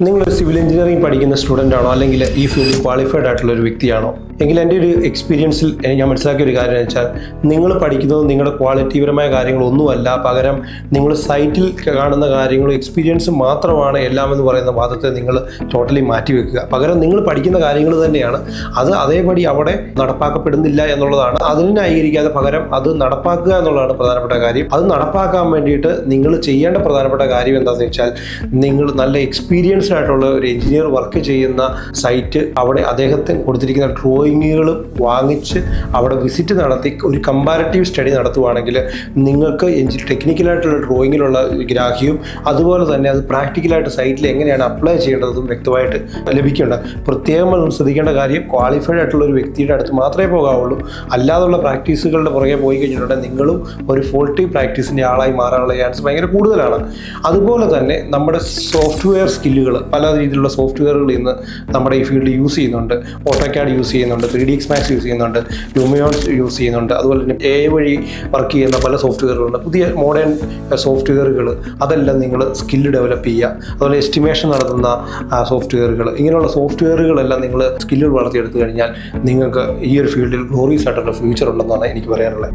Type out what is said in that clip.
നിങ്ങളൊരു civil engineering പഠിക്കുന്ന student ആണോ അല്ലെങ്കിൽ ഈ ഫീൽഡിൽ ക്വാളിഫൈഡ് ആയിട്ടുള്ള ഒരു വ്യക്തിയാണോ എങ്കിൽ എൻ്റെ ഒരു എക്സ്പീരിയൻസിൽ ഞാൻ മനസ്സിലാക്കിയ ഒരു കാര്യം എന്ന് വെച്ചാൽ നിങ്ങൾ പഠിക്കുന്നത് നിങ്ങളുടെ ക്വാളിറ്റിപരമായ കാര്യങ്ങളൊന്നുമല്ല, പകരം നിങ്ങൾ സൈറ്റിൽ കാണുന്ന കാര്യങ്ങളും എക്സ്പീരിയൻസും മാത്രമാണ് എല്ലാം എന്ന് പറയുന്ന വാദത്തെ നിങ്ങൾ ടോട്ടലി മാറ്റിവെക്കുക. പകരം നിങ്ങൾ പഠിക്കുന്ന കാര്യങ്ങൾ തന്നെയാണ്, അത് അതേപടി അവിടെ നടപ്പാക്കപ്പെടുന്നില്ല എന്നുള്ളതാണ്. അതിനെ ന്യായീകരിക്കാതെ പകരം അത് നടപ്പാക്കുക എന്നുള്ളതാണ് പ്രധാനപ്പെട്ട കാര്യം. അത് നടപ്പാക്കാൻ വേണ്ടിയിട്ട് നിങ്ങൾ ചെയ്യേണ്ട പ്രധാനപ്പെട്ട കാര്യം എന്താണെന്ന് വെച്ചാൽ, നിങ്ങൾ നല്ല എക്സ്പീരിയൻസ്ഡ് ആയിട്ടുള്ള ഒരു എഞ്ചിനീയർ വർക്ക് ചെയ്യുന്ന സൈറ്റ്, അവിടെ അദ്ദേഹത്തിന് കൊടുത്തിരിക്കുന്ന ഡ്രോയിങ്ങുകൾ വാങ്ങിച്ച് അവിടെ വിസിറ്റ് നടത്തി ഒരു കമ്പാരറ്റീവ് സ്റ്റഡി നടത്തുവാണെങ്കിൽ നിങ്ങൾക്ക് ടെക്നിക്കലായിട്ടുള്ള ഡ്രോയിങ്ങിലുള്ള ഗ്രാഹ്യവും അതുപോലെ തന്നെ അത് പ്രാക്ടിക്കലായിട്ട് സൈറ്റിൽ എങ്ങനെയാണ് അപ്ലൈ ചെയ്യേണ്ടതും വ്യക്തമായിട്ട് ലഭിക്കേണ്ടത്. പ്രത്യേകം ശ്രദ്ധിക്കേണ്ട കാര്യം, ക്വാളിഫൈഡ് ആയിട്ടുള്ള ഒരു വ്യക്തിയുടെ അടുത്ത് മാത്രമേ പോകാവുള്ളൂ. അല്ലാതുള്ള പ്രാക്ടീസുകളുടെ പുറകെ പോയി കഴിഞ്ഞിട്ടുണ്ടെങ്കിൽ നിങ്ങളും ഒരു ഫോൾട്ടി പ്രാക്ടീസിൻ്റെ ആളായി മാറാനുള്ള ചാൻസ് ഭയങ്കര കൂടുതലാണ്. അതുപോലെ തന്നെ നമ്മുടെ സോഫ്റ്റ്വെയർ സ്കില്ലുകൾ, പല രീതിയിലുള്ള സോഫ്റ്റ്വെയറുകൾ ഇന്ന് നമ്മുടെ ഈ ഫീൽഡിൽ യൂസ് ചെയ്യുന്നുണ്ട്. ഓട്ടോക്യാഡ് യൂസ് ചെയ്യുന്നുണ്ട്, 3ds Max യൂസ് ചെയ്യുന്നുണ്ട്, ലൂമിയോൺ യൂസ് ചെയ്യുന്നുണ്ട്, അതുപോലെ തന്നെ AI വഴി വർക്ക് ചെയ്യുന്ന പല സോഫ്റ്റ്വെയറുകളുണ്ട്, പുതിയ മോഡേൺ സോഫ്റ്റ്വെയറുകൾ. അതെല്ലാം നിങ്ങൾ സ്കില്ല് ഡെവലപ്പ് ചെയ്യുക. അതുപോലെ എസ്റ്റിമേഷൻ നടത്തുന്ന സോഫ്റ്റ്വെയറുകൾ, ഇങ്ങനെയുള്ള സോഫ്റ്റ്വെയറുകളെല്ലാം നിങ്ങൾ സ്കില്ലുകൾ വളർത്തിയെടുത്തു കഴിഞ്ഞാൽ നിങ്ങൾക്ക് ഈ ഒരു ഫീൽഡിൽ ഗ്ലോറിയസ് ആയിട്ടുള്ള ഫ്യൂച്ചർ ഉണ്ടെന്നാണ് എനിക്ക് പറയാനുള്ളത്.